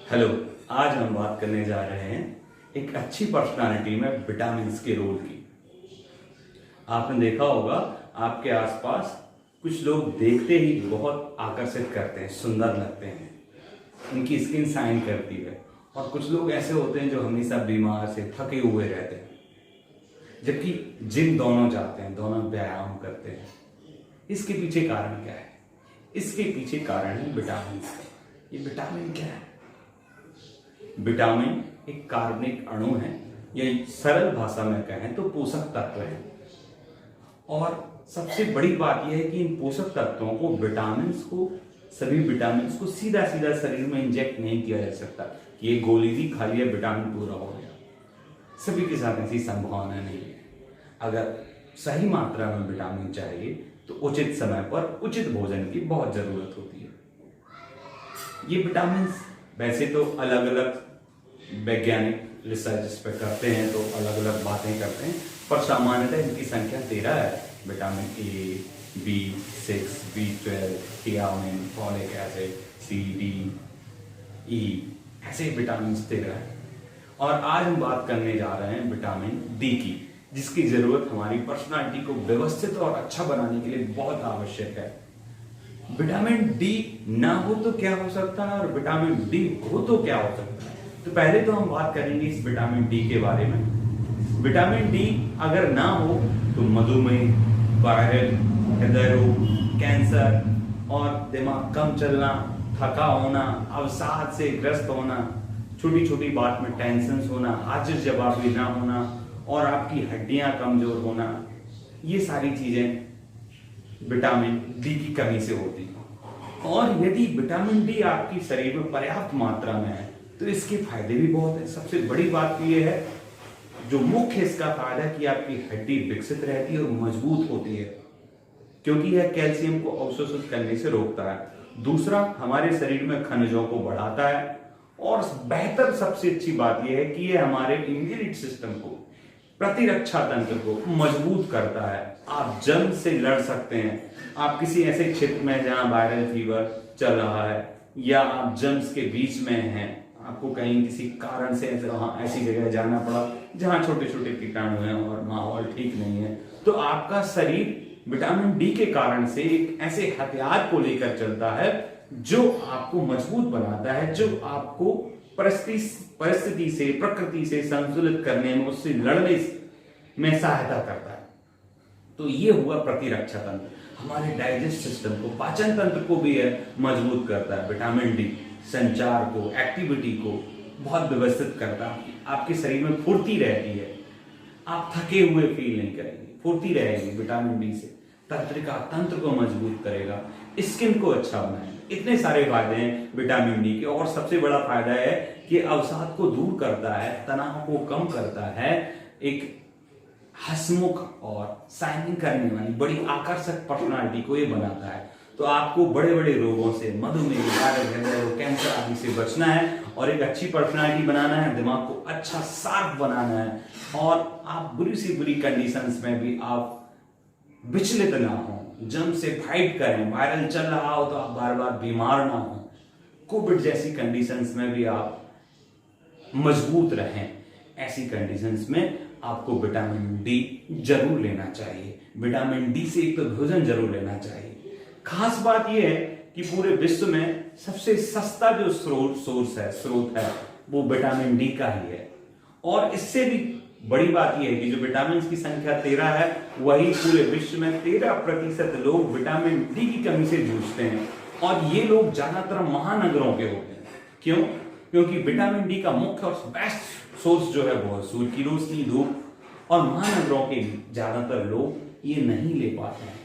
Hello. आज हम बात करने जा रहे हैं एक अच्छी पर्सनालिटी में विटामिन के रोल की। आपने देखा होगा आपके आसपास कुछ लोग देखते ही बहुत आकर्षित करते हैं, सुंदर लगते हैं, उनकी स्किन शाइन करती है। और कुछ लोग ऐसे होते हैं जो हमेशा बीमार से थके हुए रहते हैं, जबकि जिम दोनों जाते हैं, दोनों व्यायाम करते हैं। इसके पीछे कारण क्या है? इसके पीछे कारण है विटामिन। ये विटामिन क्या है? विटामिन एक कार्बनिक अणु है, या सरल भाषा में कहें तो पोषक तत्व है। और सबसे बड़ी बात यह है कि इन पोषक तत्वों को सभी विटामिन को सीधा सीधा शरीर में इंजेक्ट नहीं किया जा सकता कि ये गोली दी खा लिया विटामिन पूरा हो गया। सभी के साथ ऐसी संभावना नहीं है। अगर सही मात्रा में विटामिन चाहिए तो उचित समय पर उचित भोजन की बहुत जरूरत होती है। ये विटामिन वैसे तो अलग अलग वैज्ञानिक रिसर्च इस पर करते हैं, तो अलग अलग बातें करते हैं, पर सामान्यतः इनकी संख्या 13 है। Vitamin A, B6, B12, thiamine, folic acid, C, D, E, ऐसे विटामिन 13 है। और आज हम बात करने जा रहे हैं विटामिन डी की, जिसकी जरूरत हमारी पर्सनालिटी को व्यवस्थित और अच्छा बनाने के लिए बहुत आवश्यक है। विटामिन डी ना हो तो क्या हो सकता है, और विटामिन डी हो तो क्या हो सकता है? तो पहले तो हम बात करेंगे इस विटामिन डी के बारे में। विटामिन डी अगर ना हो तो मधुमेह, वायरल, हृदय रोग, कैंसर और दिमाग कम चलना, थका होना, अवसाद से ग्रस्त होना, छोटी छोटी बात में टेंशन होना, हाजिर जवाबी ना होना और आपकी हड्डियां कमजोर होना, ये सारी चीजें विटामिन डी की कमी से होती है। और यदि विटामिन डी आपकी शरीर में पर्याप्त मात्रा में है तो इसके फायदे भी बहुत हैं। सबसे बड़ी बात यह है, जो मुख्य इसका फायदा है कि आपकी हड्डी विकसित रहती है और मजबूत होती है, क्योंकि यह कैल्शियम को अवशोषित करने से रोकता है। दूसरा, हमारे शरीर में खनिजों को बढ़ाता है। और बेहतर सबसे अच्छी बात यह है कि यह हमारे इम्यूनिटी सिस्टम को, प्रतिरक्षा तंत्र को मजबूत करता है। आप जंग से लड़ सकते हैं। आप किसी ऐसे क्षेत्र में जहां वायरल फीवर चल रहा है, या आप जंग के बीच में हैं, आपको कहीं किसी कारण से ऐसी जगह जाना पड़ा जहां छोटे छोटे कीटाणु हैं और माहौल ठीक नहीं है, तो आपका शरीर विटामिन डी के कारण से एक ऐसे हथियार को लेकर चलता है जो आपको मजबूत बनाता है, जो आपको परिस्थिति से, प्रकृति से संतुलित करने में, उससे लड़ने में सहायता करता है। तो ये हुआ प्रतिरक्षा तंत्र। हमारे डाइजेस्ट सिस्टम को, पाचन तंत्र को भी मजबूत करता है विटामिन डी। संचार को, एक्टिविटी को बहुत व्यवस्थित करता है। आपके शरीर में फुर्ती रहती है, आप थके हुए फील नहीं करेंगे, फुर्ती रहेगी विटामिन डी से। तंत्रिका तंत्र को मजबूत करेगा, स्किन को अच्छा बनाएगा। इतने सारे फायदे हैं विटामिन डी के। और सबसे बड़ा फायदा है कि अवसाद को दूर करता है, तनाव को कम करता है, एक हंसमुख और शाइनिंग करने वाली बड़ी आकर्षक पर्सनालिटी को ये बनाता है। तो आपको बड़े बड़े रोगों से, मधुमेह, वायरल, हृदय रोग, कैंसर आदि से बचना है और एक अच्छी पर्सनालिटी बनाना है, दिमाग को अच्छा शार्प बनाना है। और आप बुरी से बुरी कंडीशंस में भी आप विचलित ना हो, जंग से फाइट करें। वायरल चल रहा हो तो आप बार बार बीमार ना हो। कोविड जैसी कंडीशंस में भी आप मजबूत रहें। ऐसी कंडीशंस में आपको विटामिन डी जरूर लेना चाहिए। विटामिन डी से एक तो भोजन जरूर लेना चाहिए। खास बात यह है कि पूरे विश्व में सबसे सस्ता जो स्रोत है वो विटामिन डी का ही है। और इससे भी बड़ी बात यह है कि जो विटामिन की संख्या 13 है, वही पूरे विश्व में 13% लोग विटामिन डी की कमी से जूझते हैं। और ये लोग ज्यादातर महानगरों के होते हैं। क्यों? क्योंकि विटामिन डी का मुख्य और बेस्ट सोर्स जो है वो है सूर्य की रोशनी, धूप। और महानगरों के ज्यादातर लोग ये नहीं ले पाते हैं।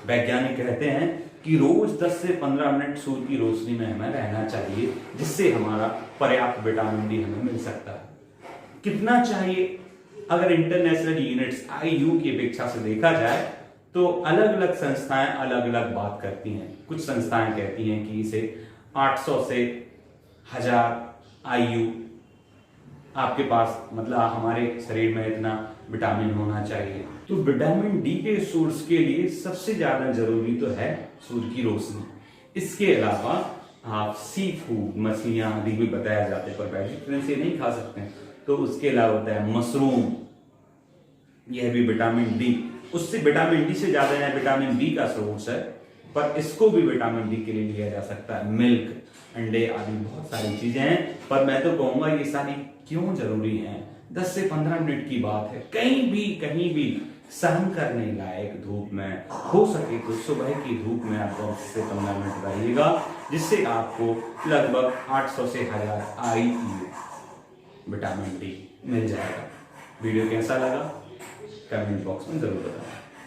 वैज्ञानिक कहते हैं कि रोज 10 से 15 मिनट सूर्य की रोशनी में हमें रहना चाहिए, जिससे हमारा पर्याप्त विटामिन डी हमें मिल सकता है। कितना चाहिए? अगर इंटरनेशनल यूनिट्स IU की अपेक्षा से देखा जाए तो अलग अलग संस्थाएं अलग अलग बात करती हैं। कुछ संस्थाएं कहती हैं कि इसे 800 से 1000 IU आपके पास, मतलब हमारे शरीर में इतना विटामिन होना चाहिए। तो विटामिन डी के सोर्स के लिए सबसे ज्यादा जरूरी तो है सूर्य की रोशनी। इसके अलावा आप सी फूड मछलियाँ आदि भी बताया जाते हैं, पर वेजिटेरियन से नहीं खा सकते हैं। तो उसके अलावा होता है मशरूम, यह भी विटामिन डी, उससे विटामिन डी से ज्यादा है विटामिन बी का सोर्स है, पर इसको भी विटामिन डी के लिए लिया जा सकता है। मिल्क, अंडे आदि बहुत सारी चीजें हैं, पर मैं तो कहूंगा ये सारी क्यों जरूरी हैं। 10 से 15 मिनट की बात है, कहीं भी सहन करने लायक धूप में, हो सके तो सुबह की धूप में आप 10 से 15 मिनट रहिएगा, जिससे आपको लगभग 800 से 1000 IU विटामिन डी मिल जाएगा। वीडियो कैसा लगा कमेंट बॉक्स में जरूर बताएं।